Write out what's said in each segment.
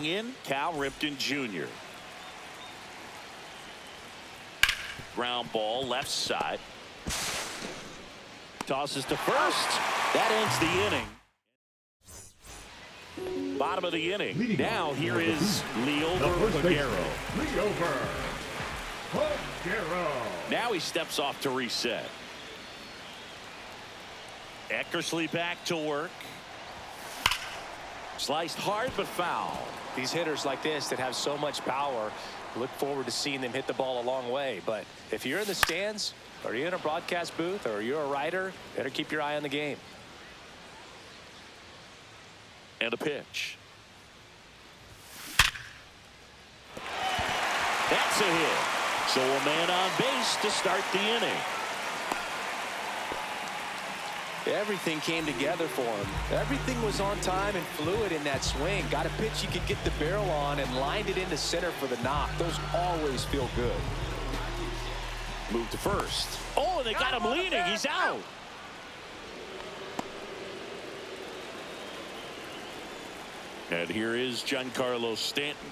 In Cal Ripken Jr. Ground ball left side. Tosses to first. That ends the inning. Bottom of the inning. Now here is Liover Peguero. Now he steps off to reset. Eckersley back to work. Sliced hard but foul. These hitters like this that have so much power, look forward to seeing them hit the ball a long way. But if you're in the stands, or you're in a broadcast booth, or you're a writer, better keep your eye on the game. And a pitch. That's a hit. So a man on base to start the inning. Everything came together for him. Everything was on time and fluid in that swing. Got a pitch he could get the barrel on and lined it into center for the knock. Those always feel good. Move to first. Oh, they got him leaning. He's out. And here is Giancarlo Stanton.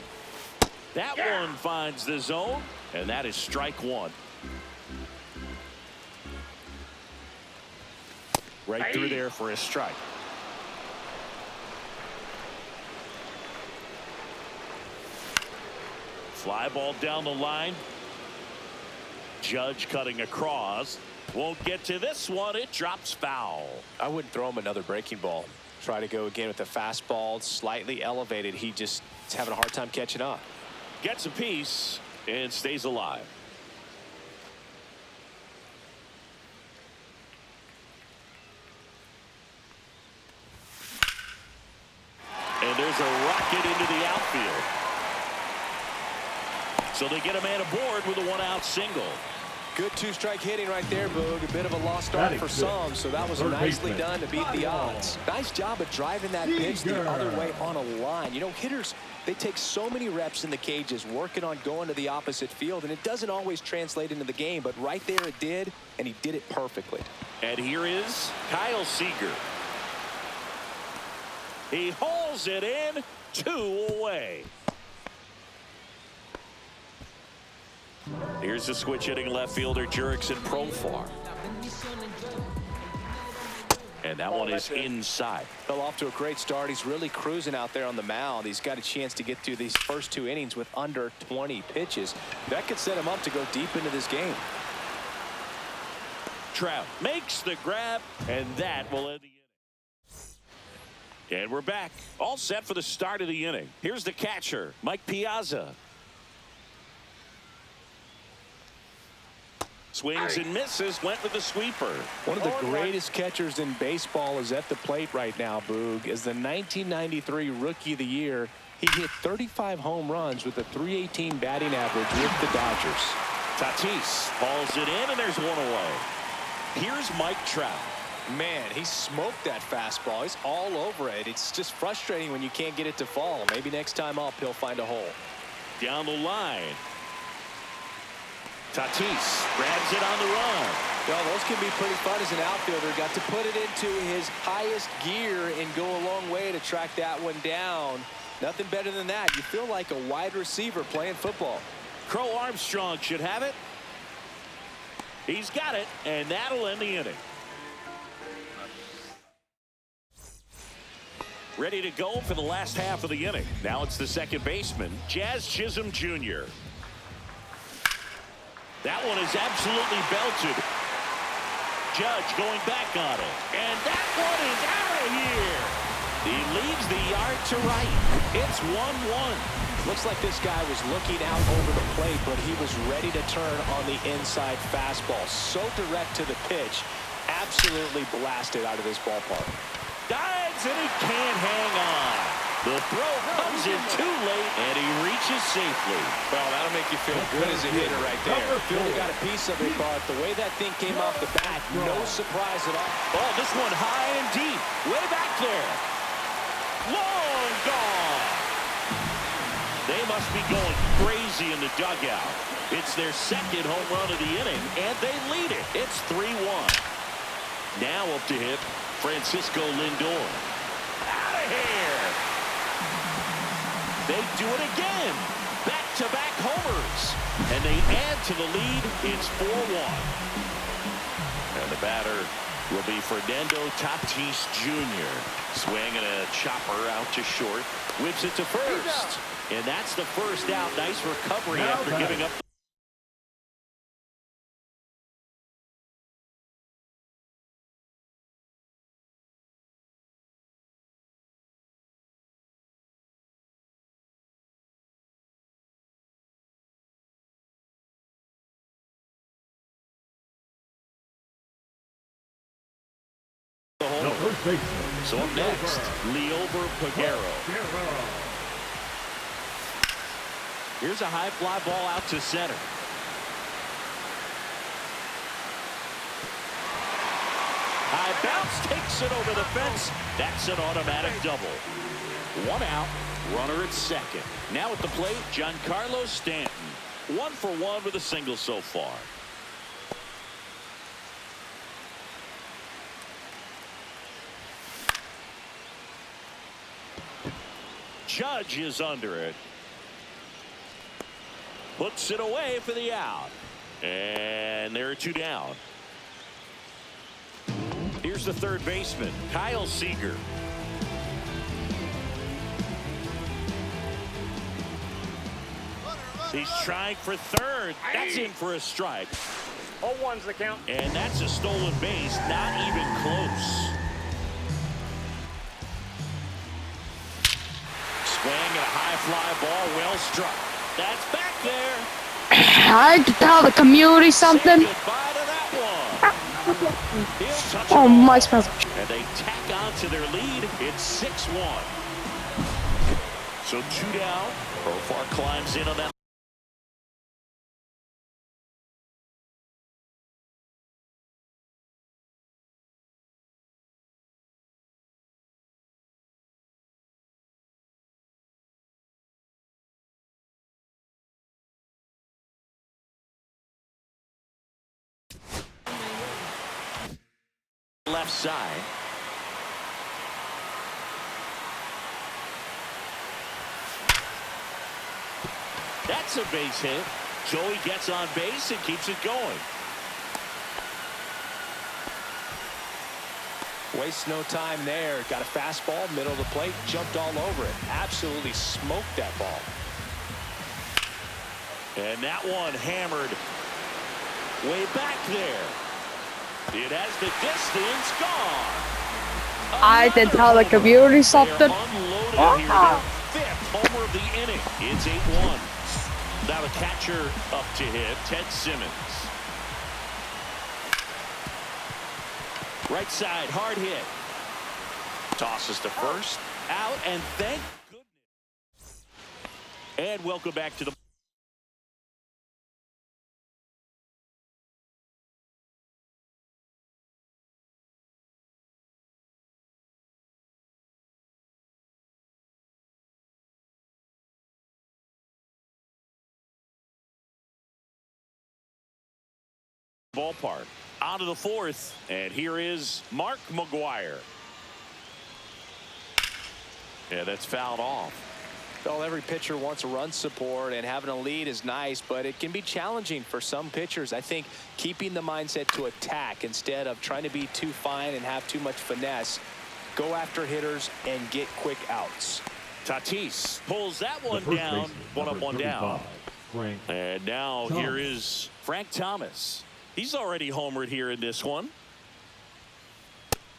That one finds the zone, and that is strike one. Right through there for a strike. Fly ball down the line. Judge cutting across. Won't get to this one. It drops foul. I wouldn't throw him another breaking ball. Try to go again with the fastball slightly elevated. He just is having a hard time catching up. Gets a piece and stays alive. And there's a rocket into the outfield. So they get a man aboard with a one-out single. Good two-strike hitting right there, Boog. A bit of a lost start for some, so that was nicely done to beat the odds. Nice job of driving that pitch the other way on a line. You know, hitters, they take so many reps in the cages working on going to the opposite field, and it doesn't always translate into the game, but right there it did, and he did it perfectly. And here is Kyle Seager. He hauls it in, 2 away. Here's the switch hitting left fielder Jurickson Profar. And that one is inside. Fell off to a great start. He's really cruising out there on the mound. He's got a chance to get through these first 2 innings with under 20 pitches. That could set him up to go deep into this game. Trout makes the grab, and that will end the inning. And we're back. All set for the start of the inning. Here's the catcher, Mike Piazza. Swings and misses, went with the sweeper. One of the greatest catchers in baseball is at the plate right now, Boog. As the 1993 Rookie of the Year, he hit 35 home runs with a .318 batting average with the Dodgers. Tatis hauls it in, and there's one away. Here's Mike Trout. Man, he smoked that fastball. He's all over it. It's just frustrating when you can't get it to fall. Maybe next time up, he'll find a hole. Down the line. Tatis grabs it on the run. Well, those can be pretty fun as an outfielder. Got to put it into his highest gear and go a long way to track that one down. Nothing better than that. You feel like a wide receiver playing football. Crow Armstrong should have it. He's got it, and that'll end the inning. Ready to go for the last half of the inning. Now it's the second baseman, Jazz Chisholm Jr. That one is absolutely belted. Judge going back on it. And that one is out of here. He leaves the yard to right. It's 1-1. Looks like this guy was looking out over the plate, but he was ready to turn on the inside fastball. So direct to the pitch. Absolutely blasted out of this ballpark. Dives, and he can't hang on. The throw comes in too late, and he reaches safely. Well, that'll make you feel good as a hitter right there. Really got a piece of it, but the way that thing came off the bat, no surprise at all. Oh, this one high and deep. Way back there. Long gone. They must be going crazy in the dugout. It's their second home run of the inning, and they lead it. It's 3-1. Now up to hit Francisco Lindor. Out of here. They do it again. Back-to-back homers. And they add to the lead. It's 4-1. And the batter will be Fernando Tatis Jr. Swinging a chopper out to short. Whips it to first. And that's the first out. Nice recovery after giving up. So up next, Liover Peguero. Here's a high fly ball out to center. High bounce takes it over the fence. That's an automatic double. 1 out, runner at second. Now at the plate, Giancarlo Stanton. 1 for 1 with a single so far. Judge is under it. Puts it away for the out. And there are 2 down. Here's the third baseman, Kyle Seager. He's trying for third. That's in for a strike. 0-1's the count. And that's a stolen base, not even close. Swing and a high fly ball, well struck. That's back there. I had to tell the community something. Goodbye to that one. Oh, my smells. And they tack on to their lead. It's 6-1. So 2 down. Profar climbs in on that. Left side. That's a base hit. Joey gets on base and keeps it going. Wastes no time there. Got a fastball, middle of the plate, jumped all over it. Absolutely smoked that ball. And that one hammered way back there. It has the distance gone. I did tell the community something. Their 5th homer of the inning. It's 8-1. Now the catcher up to hit, Ted Simmons. Right side, hard hit. Tosses to first, out, and thank goodness. And welcome back to the ballpark. On to the 4th, and here is Mark McGwire. Yeah, that's fouled off. Well, every pitcher wants run support, and having a lead is nice, but it can be challenging for some pitchers. I think keeping the mindset to attack instead of trying to be too fine and have too much finesse. Go after hitters and get quick outs. Tatis pulls that one down. 1 up, 1 down. And now here is Frank Thomas. He's already homered here in this one.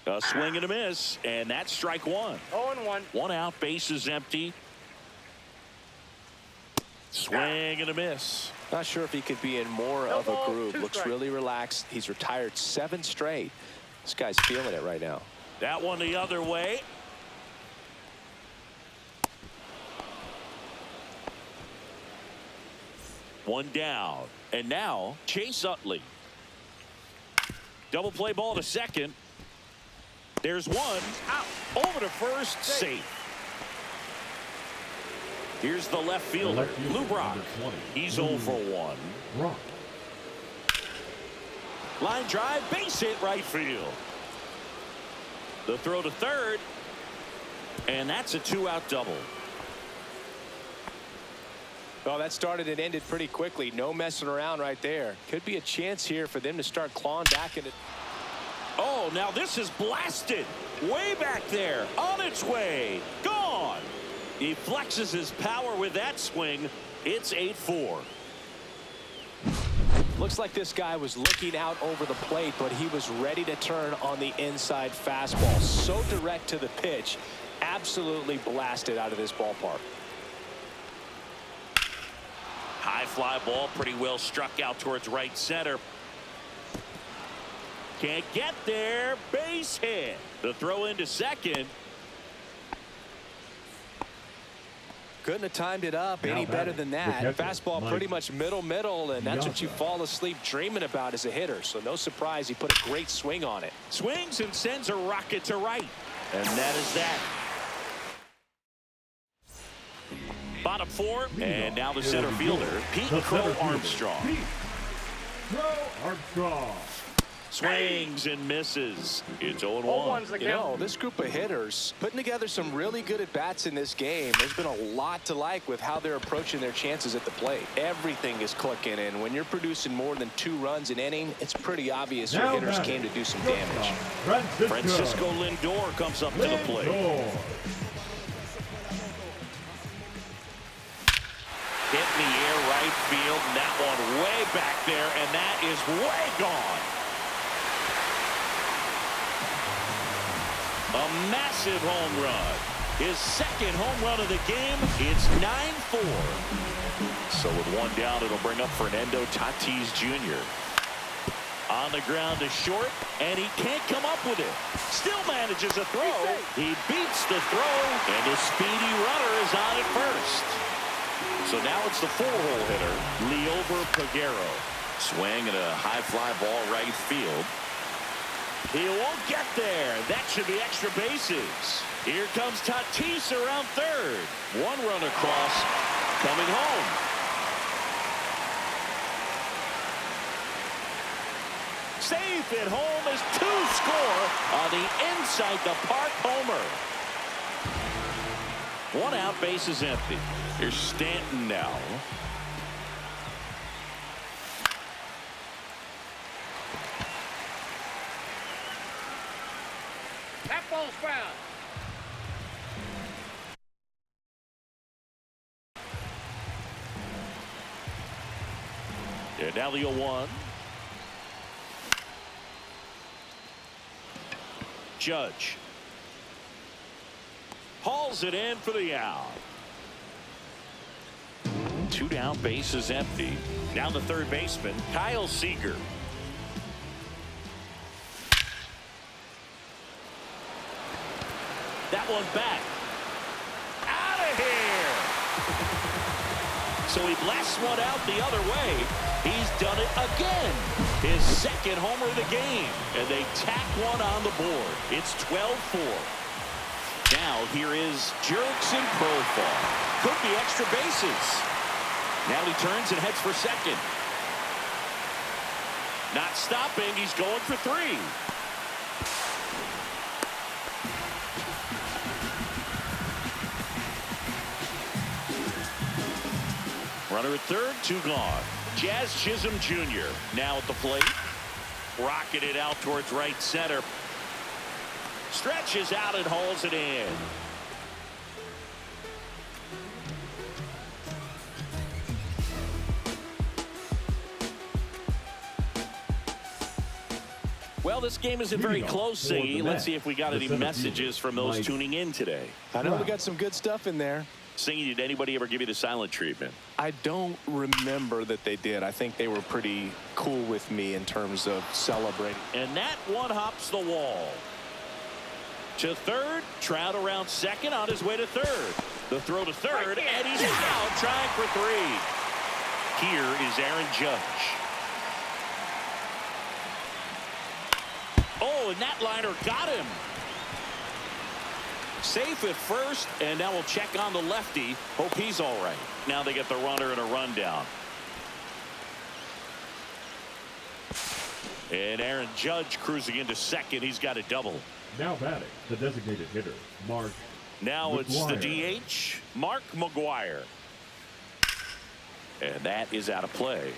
A swing and a miss, and that's strike 1. 0-1. 1 out, base is empty. Swing and a miss. Not sure if he could be in more of a groove. Looks really relaxed. He's retired 7 straight. This guy's feeling it right now. That one the other way. One down. And now Chase Utley. Double play ball to second. There's one. Out. Over to first. Safe. Here's the left fielder, Lou Brock. He's 0 for 1. Line drive, base hit right field. The throw to third. And that's a 2-out double. Oh, that started and ended pretty quickly. No messing around right there. Could be a chance here for them to start clawing back into. Oh, now this is blasted. Way back there. On its way. Gone. He flexes his power with that swing. It's 8-4. Looks like this guy was looking out over the plate, but he was ready to turn on the inside fastball. So direct to the pitch. Absolutely blasted out of this ballpark. High fly ball, pretty well struck out towards right center. Can't get there. Base hit. The throw into second. Couldn't have timed it up any better than that. Fastball pretty much middle, and that's what you fall asleep dreaming about as a hitter. So no surprise he put a great swing on it. Swings and sends a rocket to right. And that is that. Bottom four, and now the center fielder, Pete Crow Armstrong. Swings and misses. It's 0-1. You know, this group of hitters putting together some really good at-bats in this game. There's been a lot to like with how they're approaching their chances at the plate. Everything is clicking, and when you're producing more than 2 runs an inning, it's pretty obvious your hitters came to do some damage. Francisco Lindor comes up to the plate. Hit in the air right field, and that one way back there, and that is way gone. A massive home run. His second home run of the game. It's 9-4. So with one down, it'll bring up Fernando Tatis Jr. On the ground to short, and he can't come up with it. Still manages a throw. He beats the throw, and his speedy runner is on at first. So now it's the 4-hole hitter, Liover Peguero. Swing and a high fly ball right field. He won't get there. That should be extra bases. Here comes Tatis around third. One run across, coming home. Safe at home as 2 score on the inside the park homer. 1 out, bases empty. Here's Stanton now. That ball's foul. And now the 0-1. Judge hauls it in for the out. 2 down, bases empty. Down the third baseman, Kyle Seager. That one back. Out of here. So he blasts one out the other way. He's done it again. His second homer of the game. And they tack one on the board. It's 12-4. Now here is Jurickson Profar. Could be extra bases. Now he turns and heads for second. Not stopping. He's going for 3. Runner at third, 2 gone. Jazz Chisholm Jr. now at the plate. Rocketed out towards right center. Stretches out and hauls it in. Well, this game isn't very close, Siggy. Let's see if we got any messages from those tuning in today. I know we got some good stuff in there. Siggy, did anybody ever give you the silent treatment? I don't remember that they did. I think they were pretty cool with me in terms of celebrating. And that one hops the wall. To third, Trout around second on his way to third. The throw to third, and he's out trying for 3. Here is Aaron Judge. Oh, and that liner got him. Safe at first, and now we'll check on the lefty. Hope he's all right. Now they get the runner and a rundown. And Aaron Judge cruising into second. He's got a double. Now batting, the designated hitter, Mark. Now it's the DH, Mark McGwire. And that is out of play.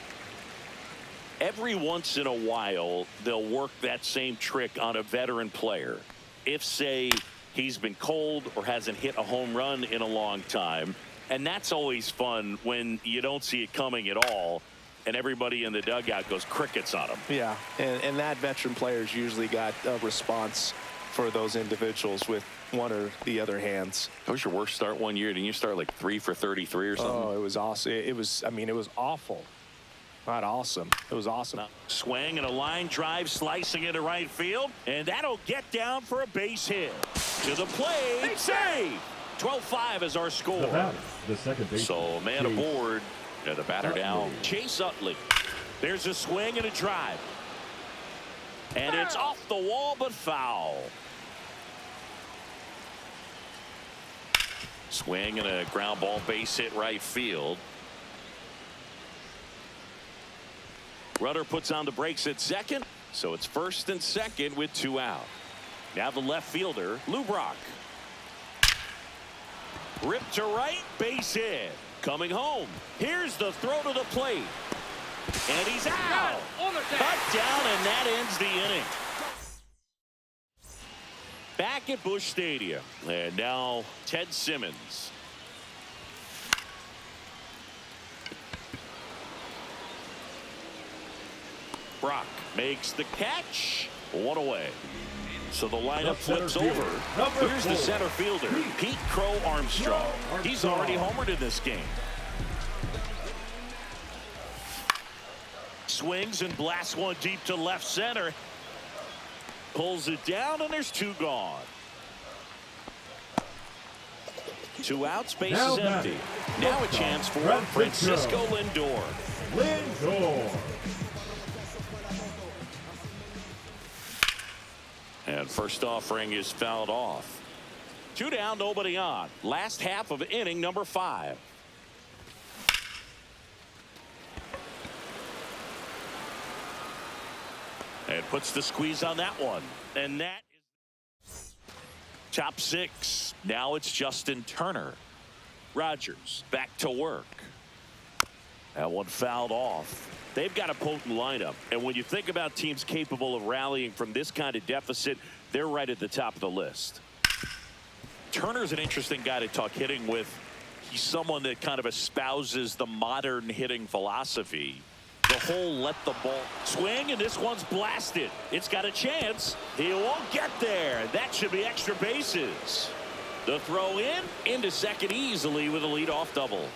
Every once in a while, they'll work that same trick on a veteran player. If, say, he's been cold or hasn't hit a home run in a long time. And that's always fun when you don't see it coming at all, and everybody in the dugout goes crickets on him. Yeah, and that veteran player's usually got a response for those individuals with one or the other hands. That was your worst start one year. Didn't you start like 3 for 33 or something? Oh, it was awesome. It was awful. Not awesome. It was awesome. Swing and a line drive slicing into right field, and that'll get down for a base hit. To the plate, save! 12-5 is our score. The second base. So a man aboard, and the batter down. Chase Utley. There's a swing and a drive. And it's off the wall, but foul. Swing and a ground ball base hit right field. Rudder puts on the brakes at second, so it's first and second with 2 out. Now the left fielder, Lou Brock. Ripped to right, base hit. Coming home. Here's the throw to the plate. And he's out. Cut down, and that ends the inning. Back at Busch Stadium. And now Ted Simmons. Brock makes the catch. 1 away. So the lineup flips over. Here's the center fielder, Pete Crow Armstrong. He's already homered in this game. Swings and blasts one deep to left center. Pulls it down, and there's 2 gone. 2 outs, base is empty. Now a chance for Francisco Lindor. And first offering is fouled off. 2 down, nobody on. Last half of inning number 5. And puts the squeeze on that one. And that is top 6. Now it's Justin Turner. Rogers back to work. That one fouled off. They've got a potent lineup, and when you think about teams capable of rallying from this kind of deficit, they're right at the top of the list. Turner's an interesting guy to talk hitting with. He's someone that kind of espouses the modern hitting philosophy. The whole let the ball swing, and this one's blasted. It's got a chance. He won't get there. That should be extra bases. The throw into second easily with a leadoff double.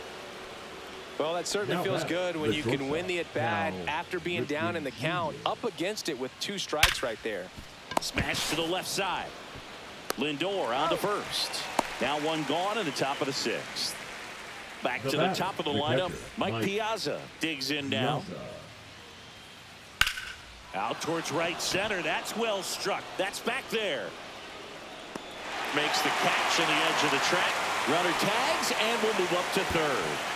Well, that certainly feels good when you can win the at-bat after being down in the count, up against it with 2 strikes right there. Smash to the left side. Lindor on to first. Now 1 gone in the top of the 6th. Back to the top of the lineup. Mike Piazza digs in now. Out towards right center. That's well struck. That's back there. Makes the catch on the edge of the track. Runner tags and will move up to third.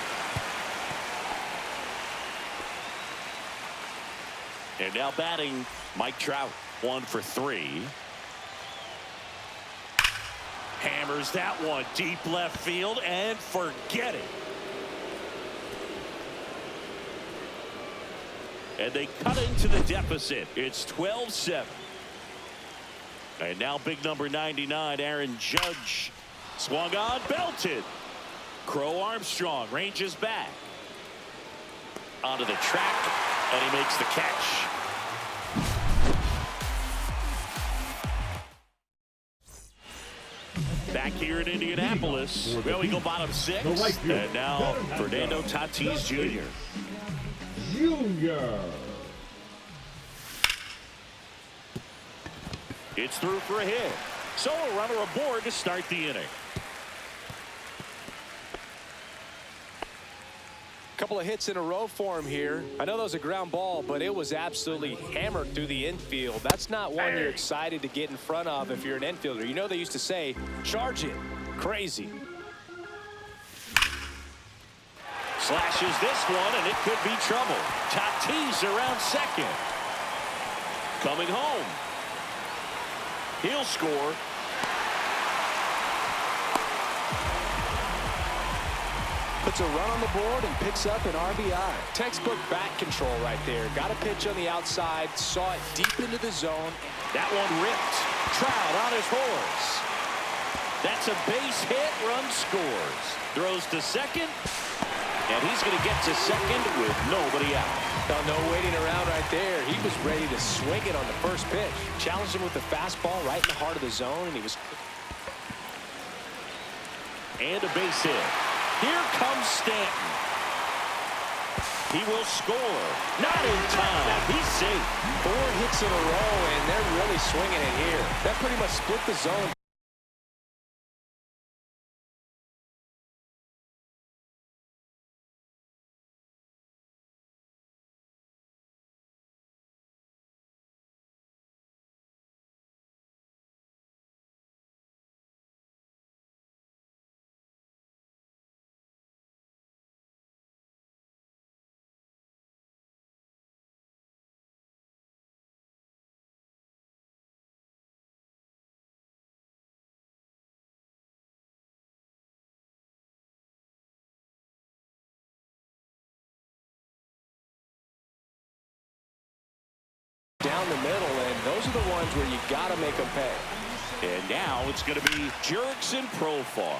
And now batting, Mike Trout, 1 for 3. Hammers that one deep left field and forget it. And they cut into the deficit. It's 12-7. And now big number 99, Aaron Judge. Swung on, belted. Crow Armstrong ranges back. Onto the track, and he makes the catch. Back here in Indianapolis, well, we go bottom 6, and now Fernando Tatis Jr. It's through for a hit. So a runner aboard to start the inning. Couple of hits in a row for him here. I know that was a ground ball, but it was absolutely hammered through the infield. That's not one you're excited to get in front of if you're an infielder. You know they used to say, charge it. Crazy. Slashes this one, and it could be trouble. Tatis around second. Coming home. He'll score. Puts a run on the board and picks up an RBI. Textbook bat control right there. Got a pitch on the outside, saw it deep into the zone. That one ripped. Trout on his horse. That's a base hit. Run scores. Throws to second. And he's going to get to second with nobody out. Now, no waiting around right there. He was ready to swing it on the first pitch. Challenged him with the fastball right in the heart of the zone, and he was... And a base hit. Here comes Stanton. He will score. Not in time. He's safe. 4 hits in a row, and they're really swinging it here. That pretty much split the zone. Down the middle, and those are the ones where you got to make them pay. And now it's going to be Jurickson Profar.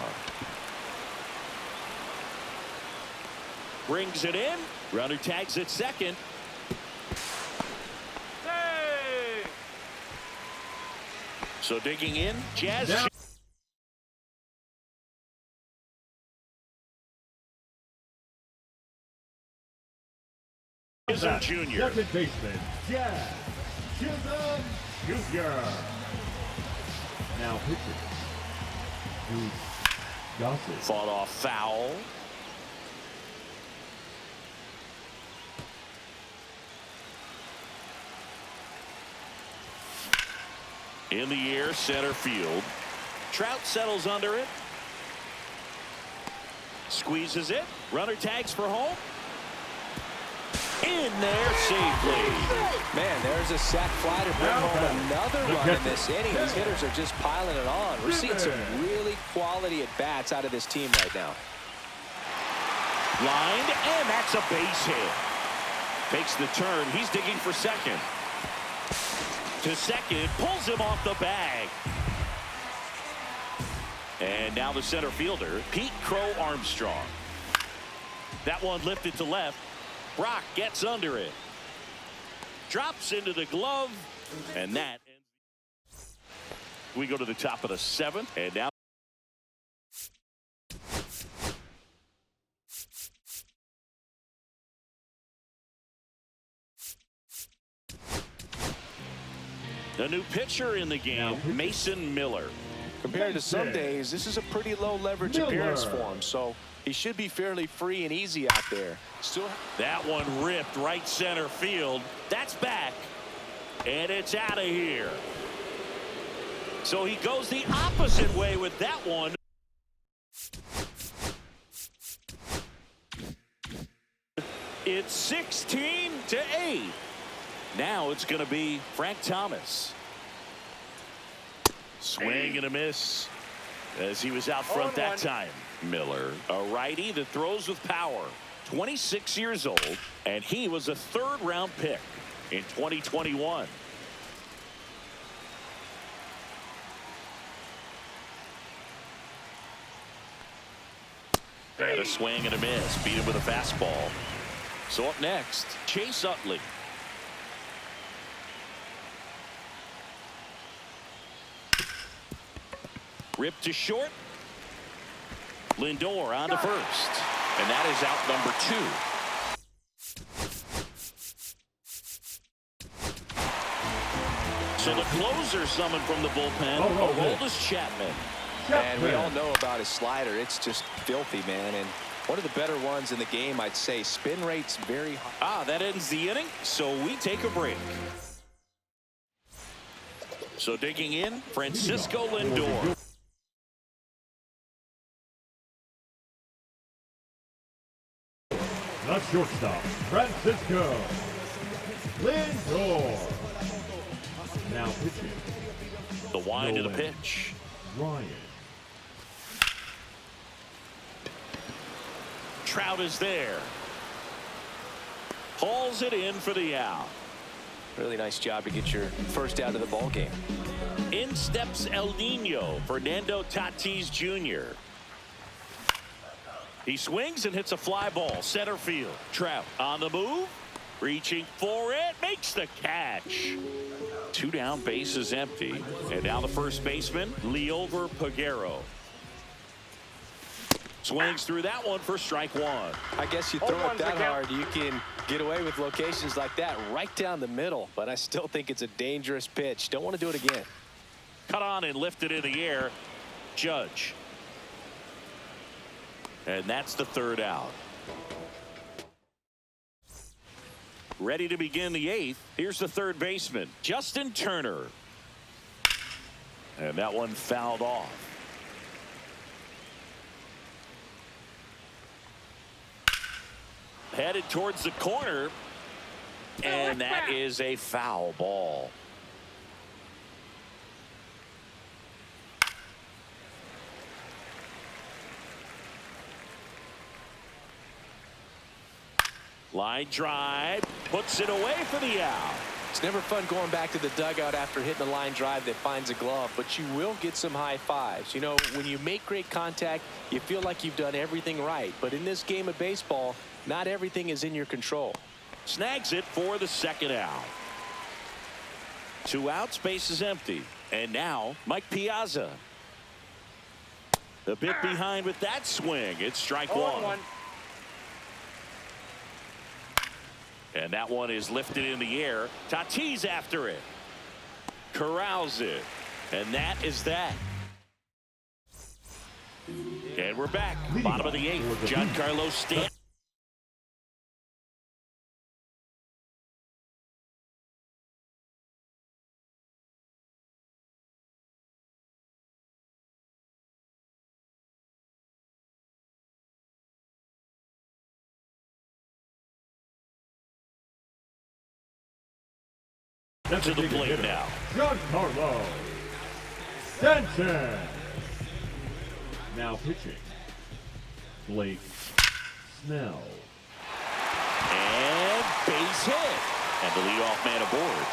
Brings it in. Runner tags at second. Hey! So digging in, Jazz. Chisholm Jr. Second baseman, Jazz Chisholm Jr. Now pitching. Gossett. Fought off foul. In the air, center field. Trout settles under it. Squeezes it. Runner tags for home. In there safely. Man, there's a sac fly to bring home another run in this inning. These hitters are just piling it on. We're seeing some really quality at-bats out of this team right now. Lined, and that's a base hit. Takes the turn. He's digging for second. To second, pulls him off the bag. And now the center fielder, Pete Crow Armstrong. That one lifted to left. Brock gets under it. Drops into the glove. And that ends. We go to the top of the 7th. And now. A new pitcher in the game, Mason Miller. Compared to some days, this is a pretty low leverage appearance for him, so he should be fairly free and easy out there. Still, that one ripped right center field. That's back, and it's out of here. So he goes the opposite way with that one. It's 16-8. Now it's going to be Frank Thomas. Swing and a miss as he was out front that time. Miller, a righty that throws with power. 26 years old, and he was a 3rd-round pick in 2021. And a swing and a miss. Beat him with a fastball. So up next, Chase Utley. Ripped to short. Lindor on to first. And that is out number 2. So the closer summoned from the bullpen, Aroldis Chapman. And we all know about his slider. It's just filthy, man. And one of the better ones in the game, I'd say. Spin rate's very high. That ends the inning, so we take a break. So digging in, Francisco Lindor. The shortstop, Francisco Lindor. Now pitching. The wind of the pitch. Ryan. Trout is there. Hauls it in for the out. Really nice job to get your first out of the ball game. In steps El Nino, Fernando Tatis Jr. He swings and hits a fly ball. Center field. Trout on the move. Reaching for it. Makes the catch. 2 down, bases empty. And now the first baseman, Liover Peguero. Swings through that one for strike 1. I guess you throw it that hard, you can get away with locations like that right down the middle. But I still think it's a dangerous pitch. Don't want to do it again. Cut on and lifted in the air. Judge. And that's the 3rd out. Ready to begin the 8th. Here's the 3rd baseman, Justin Turner. And that one fouled off. Headed towards the corner. And that is a foul ball. Line drive, puts it away for the out. It's never fun going back to the dugout after hitting a line drive that finds a glove, but you will get some high fives. You know, when you make great contact, you feel like you've done everything right. But in this game of baseball, not everything is in your control. Snags it for the 2nd out. 2 outs, base is empty. And now Mike Piazza. A bit behind with that swing. It's strike 1. And that one is lifted in the air. Tatis after it. Corrals it. And that is that. And we're back. Bottom of the 8th. Giancarlo Stanton. To the plate now. Giancarlo Stanton. Now pitching, Blake Snell. And base hit. And the leadoff man aboard.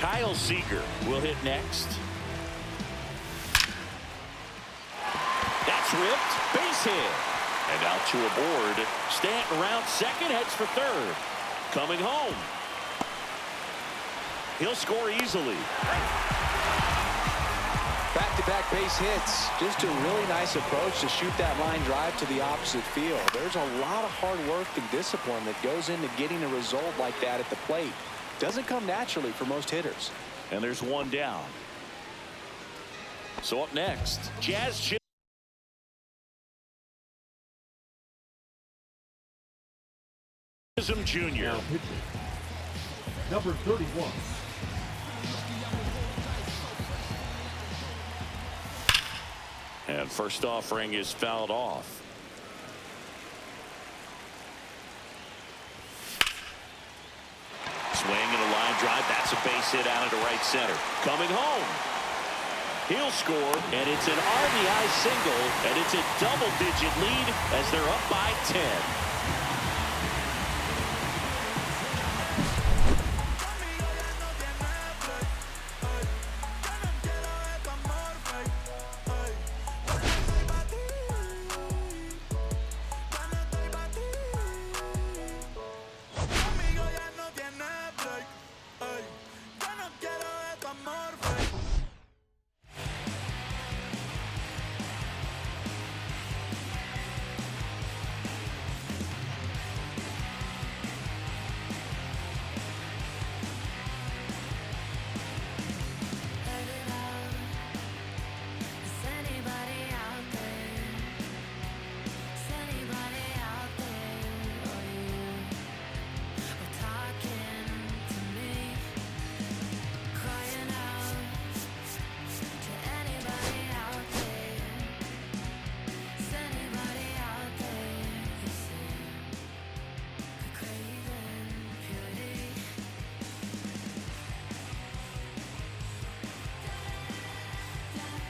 Kyle Seager will hit next. That's ripped. Base hit. And out to aboard. Stanton around second, heads for 3rd. Coming home. He'll score easily. Back-to-back base hits. Just a really nice approach to shoot that line drive to the opposite field. There's a lot of hard work and discipline that goes into getting a result like that at the plate. Doesn't come naturally for most hitters. And there's 1 down. So up next, Jazz Jr. Now pitching, number 31. And first offering is fouled off. Swing and a line drive. That's a base hit out into right center. Coming home. He'll score, and it's an RBI single, and it's a double-digit lead as they're up by 10.